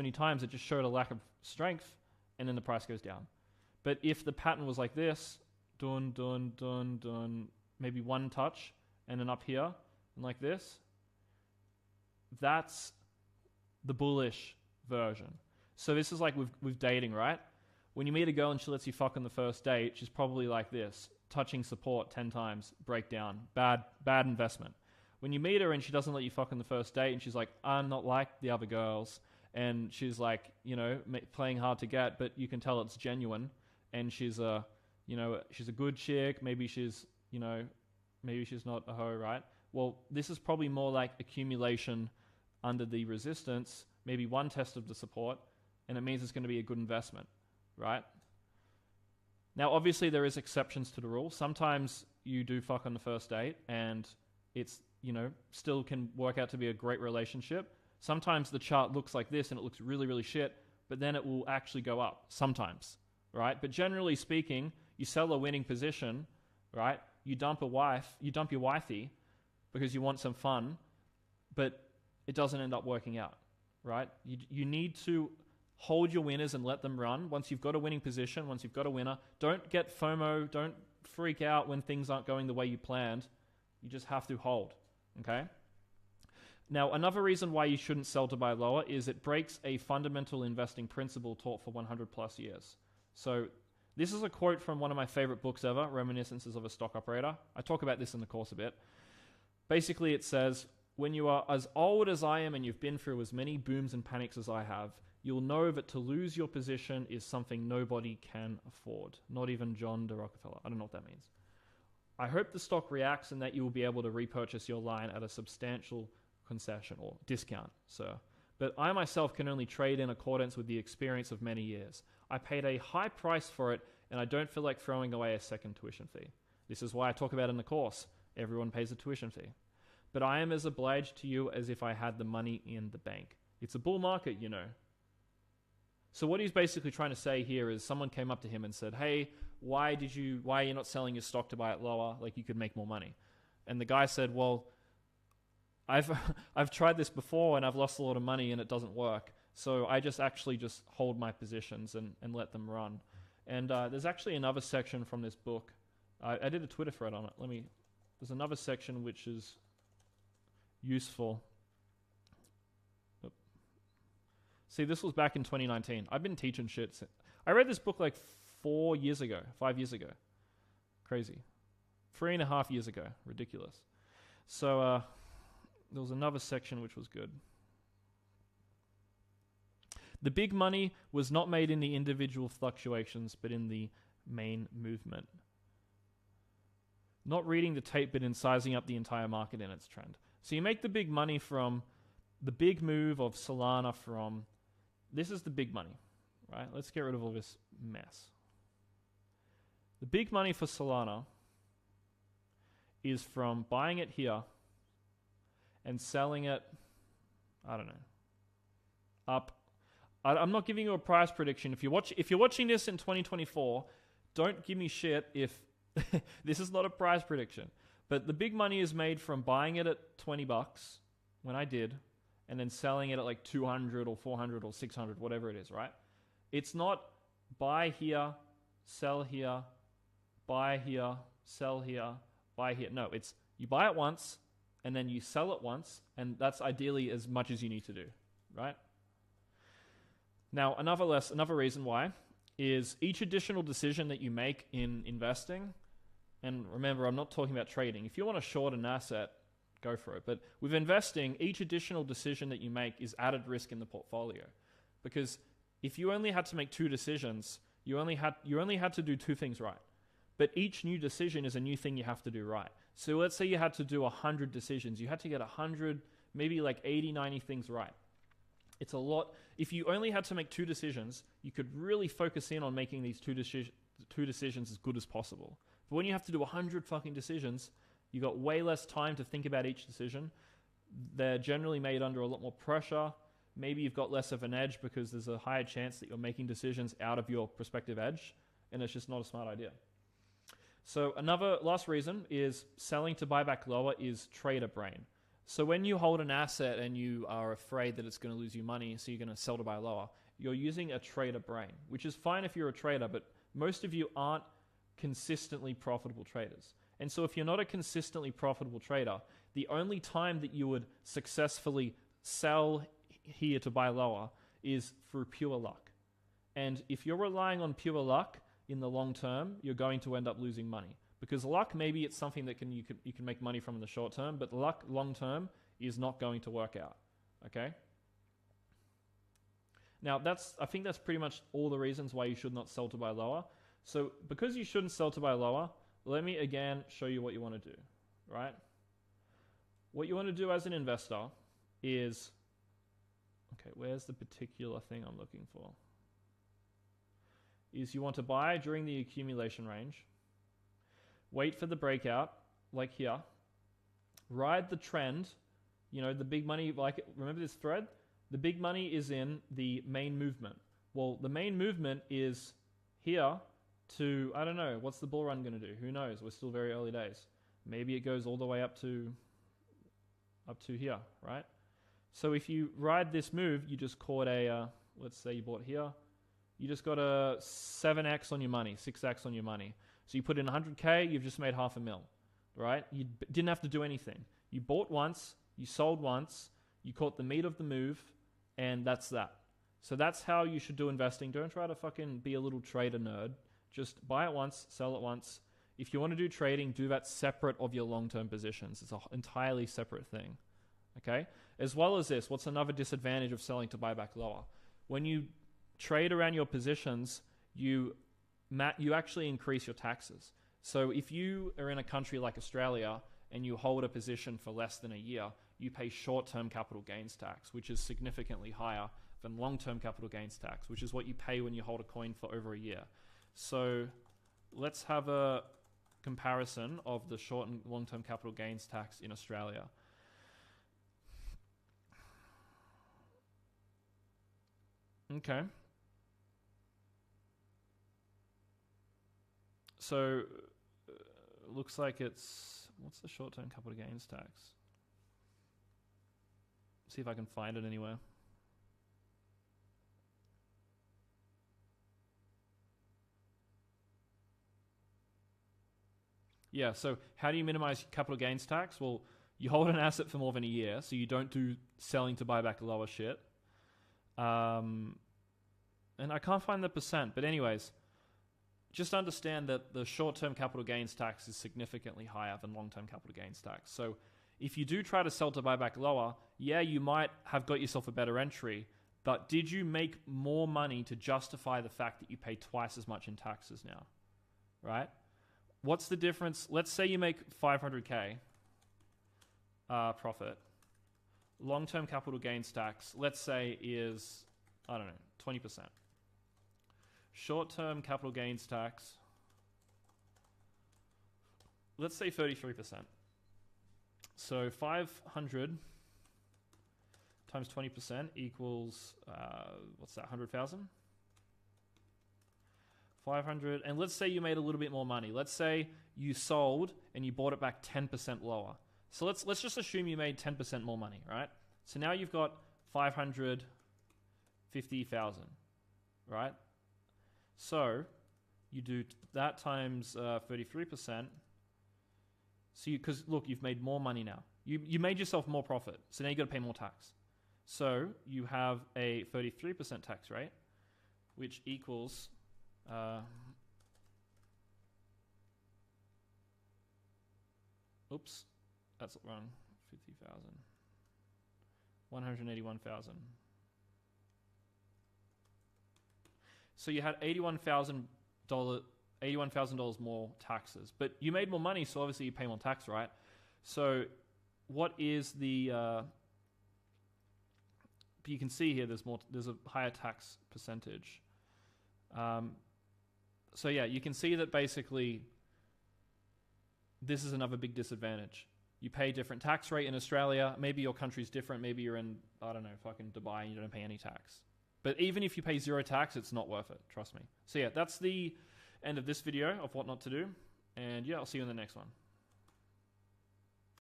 many times, it just showed a lack of strength, and then the price goes down. But if the pattern was like this, dun, dun, dun, dun, maybe one touch, and then up here, and like this, that's the bullish version. So this is like with dating, right? When you meet a girl and she lets you fuck on the first date, she's probably like this, touching support 10 times, breakdown, bad investment. When you meet her and she doesn't let you fuck on the first date and she's like, I'm not like the other girls, and she's like, playing hard to get, but you can tell it's genuine, and she's a good chick, maybe she's not a hoe, right? Well, this is probably more like accumulation under the resistance, maybe one test of the support, and it means it's going to be a good investment, right? Now, obviously, there is exceptions to the rule. Sometimes you do fuck on the first date, and it's, still can work out to be a great relationship. Sometimes the chart looks like this, and it looks really, really shit, but then it will actually go up sometimes, right? But generally speaking, you sell a winning position, right? You dump your wifey because you want some fun, but it doesn't end up working out, right? You need to hold your winners and let them run. Once you've got a winning position, once you've got a winner, don't get FOMO, don't freak out when things aren't going the way you planned. You just have to hold, okay? Now, another reason why you shouldn't sell to buy lower is it breaks a fundamental investing principle taught for 100 plus years. So this is a quote from one of my favorite books ever, Reminiscences of a Stock Operator. I talk about this in the course a bit. Basically, it says, when you are as old as I am and you've been through as many booms and panics as I have, you'll know that to lose your position is something nobody can afford. Not even John D. Rockefeller. I don't know what that means. I hope the stock reacts and that you will be able to repurchase your line at a substantial concession or discount, sir. But I myself can only trade in accordance with the experience of many years. I paid a high price for it, and I don't feel like throwing away a second tuition fee. This is why I talk about in the course. Everyone pays a tuition fee. But I am as obliged to you as if I had the money in the bank. It's a bull market, So what he's basically trying to say here is someone came up to him and said, hey, why are you not selling your stock to buy it lower? Like you could make more money. And the guy said, well, I've tried this before and I've lost a lot of money and it doesn't work. So I just hold my positions and let them run. And there's actually another section from this book. I did a Twitter thread on it. There's another section which is useful. See, this was back in 2019. I've been teaching shit. I read this book like 5 years ago. Crazy. 3.5 years ago. Ridiculous. So there was another section which was good. The big money was not made in the individual fluctuations, but in the main movement. Not reading the tape, but in sizing up the entire market in its trend. So you make the big money from the big move of Solana from... This is the big money, right? Let's get rid of all this mess. The big money for Solana is from buying it here and selling it, I don't know, up. I'm not giving you a price prediction. If you're watching this in 2024, don't give me shit if this is not a price prediction. But the big money is made from buying it at $20 when I did, and then selling it at like 200 or 400 or 600, whatever it is, right? It's not buy here, sell here, buy here, sell here, buy here. No, it's you buy it once, and then you sell it once, and that's ideally as much as you need to do, right? Now, another reason why is each additional decision that you make in investing, and remember, I'm not talking about trading. If you want to short an asset, go for it. But with investing, each additional decision that you make is added risk in the portfolio. Because if you only had to make 2 decisions, you only had to do 2 things right. But each new decision is a new thing you have to do right. So let's say you had to do 100 decisions. You had to get 100, maybe like 80, 90 things right. It's a lot. If you only had to make 2 decisions, you could really focus in on making these two decisions as good as possible. But when you have to do 100 fucking decisions, you got way less time to think about each decision. They're generally made under a lot more pressure. Maybe you've got less of an edge because there's a higher chance that you're making decisions out of your prospective edge, and it's just not a smart idea. So another last reason is selling to buy back lower is trader brain. So when you hold an asset and you are afraid that it's going to lose you money, so you're going to sell to buy lower, you're using a trader brain, which is fine if you're a trader, but most of you aren't consistently profitable traders. And so if you're not a consistently profitable trader, the only time that you would successfully sell here to buy lower is through pure luck. And if you're relying on pure luck in the long term, you're going to end up losing money. Because luck, maybe it's something that you can make money from in the short term, but luck long term is not going to work out. Okay? Now, I think that's pretty much all the reasons why you should not sell to buy lower. So because you shouldn't sell to buy lower, let me again show you what you want to do, right? What you want to do as an investor is, okay, where's the particular thing I'm looking for? Is you want to buy during the accumulation range, wait for the breakout, like here, ride the trend, the big money, remember this thread? The big money is in the main movement. Well, the main movement is here to, I don't know, what's the bull run going to do? Who knows? We're still very early days. Maybe it goes all the way up to here, right? So if you ride this move, you just caught let's say you bought here, you just got a 7x on your money, 6x on your money. So you put in 100K, you've just made $500,000, right? You didn't have to do anything. You bought once, you sold once, you caught the meat of the move, and that's that. So that's how you should do investing. Don't try to fucking be a little trader nerd. Just buy it once, sell it once. If you want to do trading, do that separate of your long-term positions. It's an entirely separate thing, okay? As well as this, what's another disadvantage of selling to buy back lower? When you trade around your positions, you actually increase your taxes. So if you are in a country like Australia and you hold a position for less than a year, you pay short-term capital gains tax, which is significantly higher than long-term capital gains tax, which is what you pay when you hold a coin for over a year. So let's have a comparison of the short and long-term capital gains tax in Australia. Okay. So looks like what's the short-term capital gains tax? See if I can find it anywhere. Yeah, so how do you minimize capital gains tax? Well, you hold an asset for more than a year, so you don't do selling to buy back lower shit. And I can't find the percent, but anyways, just understand that the short-term capital gains tax is significantly higher than long-term capital gains tax. So if you do try to sell to buy back lower, yeah, you might have got yourself a better entry, but did you make more money to justify the fact that you pay twice as much in taxes now, right? What's the difference? Let's say you make 500K profit. Long-term capital gains tax, let's say is, I don't know, 20%. Short-term capital gains tax, let's say 33%. So 500 times 20% equals, what's that, 100,000? 500, and let's say you made a little bit more money. Let's say you sold and you bought it back 10% lower. So let's just assume you made 10% more money, right? So now you've got 550,000, right? So you do that times 33%. So because look, you've made more money now. You made yourself more profit. So now you got to pay more tax. So you have a 33% tax rate, which equals oops, that's wrong. 50,000. 181,000. So you had $81,000 more taxes, but you made more money, so obviously you pay more tax, right? So what is the? You can see here there's a higher tax percentage. So yeah, you can see that basically this is another big disadvantage. You pay a different tax rate in Australia. Maybe your country's different. Maybe you're in, I don't know, fucking Dubai and you don't pay any tax. But even if you pay zero tax, it's not worth it. Trust me. So yeah, that's the end of this video of what not to do. And yeah, I'll see you in the next one.